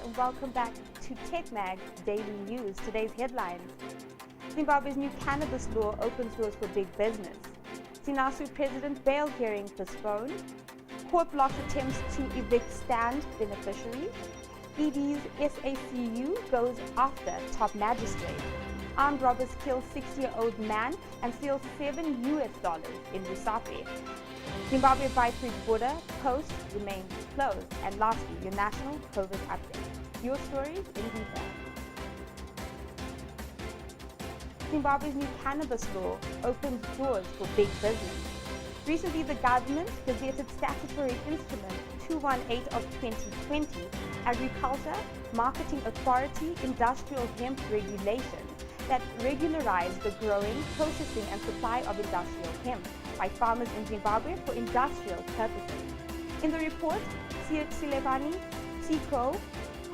and welcome back to TechMag Daily News. Today's headlines: Zimbabwe's new cannabis law opens doors for big business. SACU president bail hearing postponed. Court blocks attempts to evict stand beneficiaries. ED's SACU goes after top magistrate. Armed robbers kill 6-year-old man and steal $7 in Rusape. Zimbabwe Vice's border post remains closed. And lastly, your national COVID update. Your stories in detail. Zimbabwe's new cannabis law opens doors for big business. Recently, the government gazetted Statutory Instrument 218 of 2020, Agriculture Marketing Authority Industrial Hemp Regulations, that regularize the growing, processing and supply of industrial hemp by farmers in Zimbabwe for industrial purposes. In the report, Silevani Siko,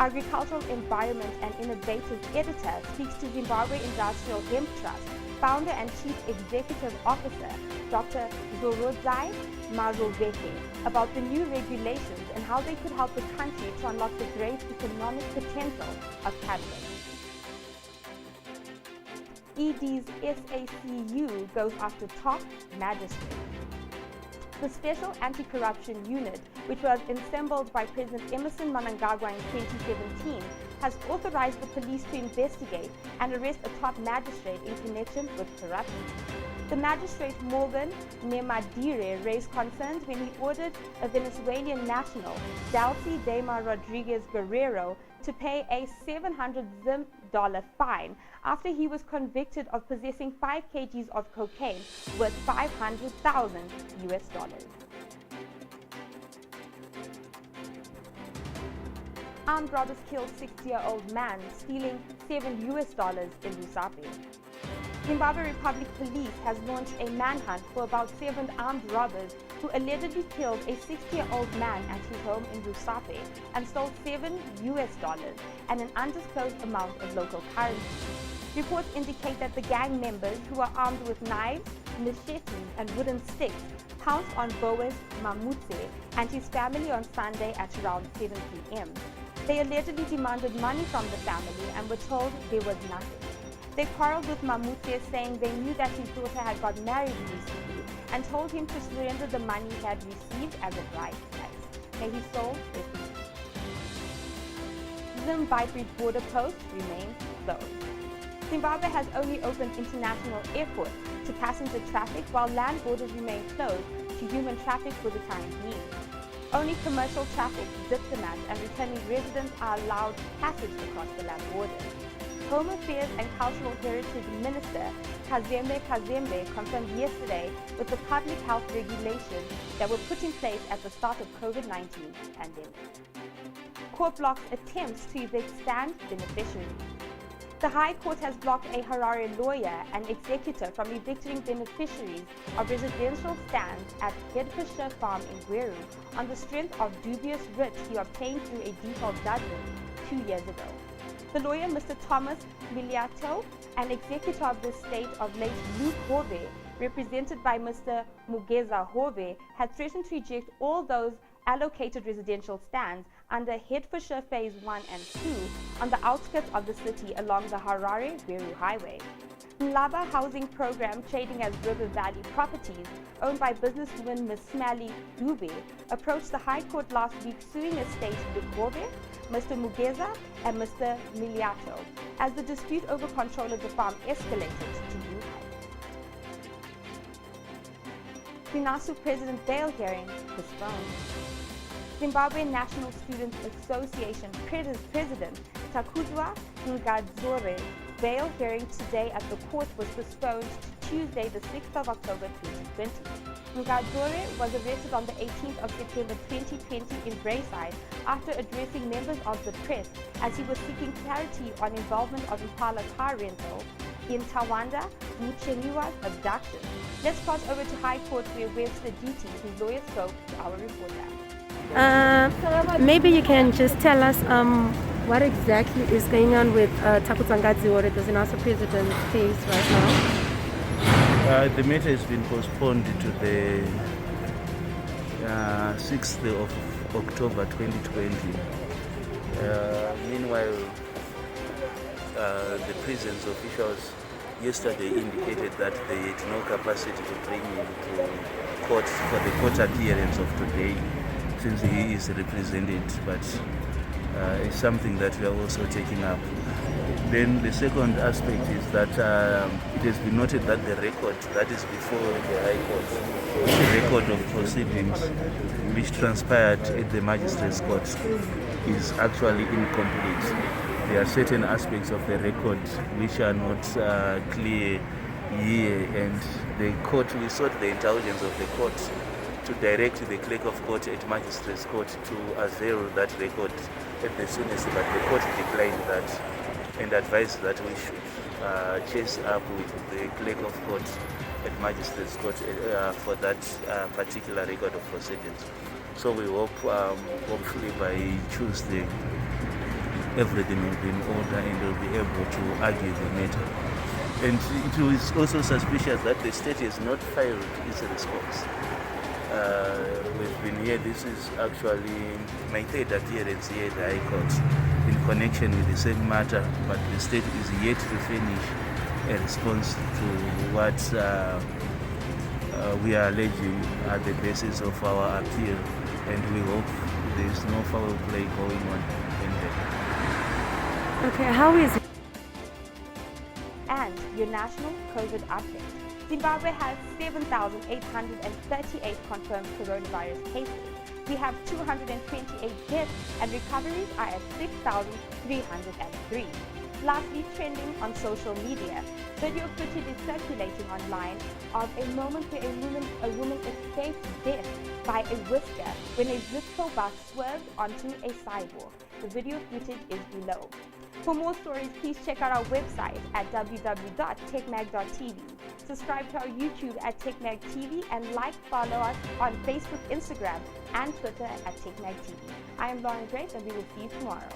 Agricultural Environment and Innovative Editor, speaks to Zimbabwe Industrial Hemp Trust Founder and Chief Executive Officer, Dr. Zorodzai Maroveke, about the new regulations and how they could help the country to unlock the great economic potential of cannabis. ED's SACU goes after top magistrate. The Special Anti-Corruption Unit, which was assembled by President Emerson Mnangagwa in 2017, has authorized the police to investigate and arrest a top magistrate in connection with corruption. The magistrate Morgan Nemadire raised concerns when he ordered a Venezuelan national, Delcy Dema Rodriguez Guerrero, to pay a $700 fine after he was convicted of possessing 5 kgs of cocaine worth $500,000. Armed robbers killed 6-year-old man stealing $7 in Rusape. Zimbabwe Republic Police has launched a manhunt for about 7 armed robbers who allegedly killed a 60-year-old man at his home in Rusape and stole $7 and an undisclosed amount of local currency. Reports indicate that the gang members, who are armed with knives, machetes, and wooden sticks, pounced on Boas Mamutse and his family on Sunday at around 7 p.m. They allegedly demanded money from the family and were told there was nothing. They quarreled with Mamutse, saying they knew that his daughter had got married recently and told him to surrender the money he had received as a bride price. May his soul rest in peace. Zimbabwe's border post remains closed. Zimbabwe has only opened international airports to passenger traffic, while land borders remain closed to human traffic for the time being. Only commercial traffic, diplomats, and returning residents are allowed passage across the land border. Home Affairs and Cultural Heritage Minister Kazembe confirmed yesterday with the public health regulations that were put in place at the start of COVID-19 pandemic. Court blocks attempts to evict stand beneficiaries. The High Court has blocked a Harare lawyer and executor from evicting beneficiaries of residential stands at Hertfordshire Farm in Gweru on the strength of dubious writs he obtained through a default judgment 2 years ago. The lawyer, Mr. Thomas Miliato, an executor of the estate of late Luke Hove, represented by Mr. Mugeza Hove, had threatened to eject all those allocated residential stands under Hertfordshire Phase 1 and 2 on the outskirts of the city along the Harare-Gweru Highway. Mlaba Housing Program, trading as River Valley Properties, owned by businesswoman Ms. Smally Dube, approached the High Court last week suing estate Lukove, Mr. Mugeza and Mr. Miliato, as the dispute over control of the farm escalated to new heights. SACU President bail hearing postponed. Zimbabwe National Student Association President Takuzwa Ngadzore bail hearing today at the court was postponed to Tuesday, the 6th of October 2020. Ngadzore was arrested on the 18th of September 2020 in Braeside after addressing members of the press as he was seeking clarity on involvement of Impala car rental in Tawanda Mucheniwa's abduction. Let's cross over to High Court where Webster DT, his lawyer, spoke to our reporter. Maybe you can just tell us what exactly is going on with Takuzwa Ngadzore, the SACU president's case right now? The matter has been postponed to the 6th of October 2020 Meanwhile, the prison's officials yesterday indicated that they had no capacity to bring him to court for the court appearance of today, since he is represented, but it's something that we are also taking up. Then the second aspect is that it has been noted that the record that is before the High Court, the record of proceedings which transpired at the Magistrate's Court, is actually incomplete. There are certain aspects of the record which are not clear here, and the court, we sought the intelligence of the court to direct the clerk of court at Magistrate's Court to avail that record at the soonest, but the court declined that and advised that we should chase up with the clerk of court at Magistrate's Court for that particular record of proceedings. So we hope, hopefully by Tuesday, everything will be in order and we'll be able to argue the matter. And it is also suspicious that the state has not filed its response. We've been here, this is actually my third appearance here at the High Court in connection with the same matter, but the state is yet to finish a response to what we are alleging at the basis of our appeal, and we hope there is no foul play going on in there. Okay, how is it? And your national COVID update. Zimbabwe has 7,838 confirmed coronavirus cases. We have 228 deaths, and recoveries are at 6,303. Lastly, trending on social media, video footage is circulating online of a moment where a woman escaped death by a whisker when a Zipco bus swerved onto a sidewalk. The video footage is below. For more stories, please check out our website at www.techmag.tv. Subscribe to our YouTube at TechMagTV and follow us on Facebook, Instagram, and Twitter at TechMagTV. I am Lauren Grace, and we will see you tomorrow.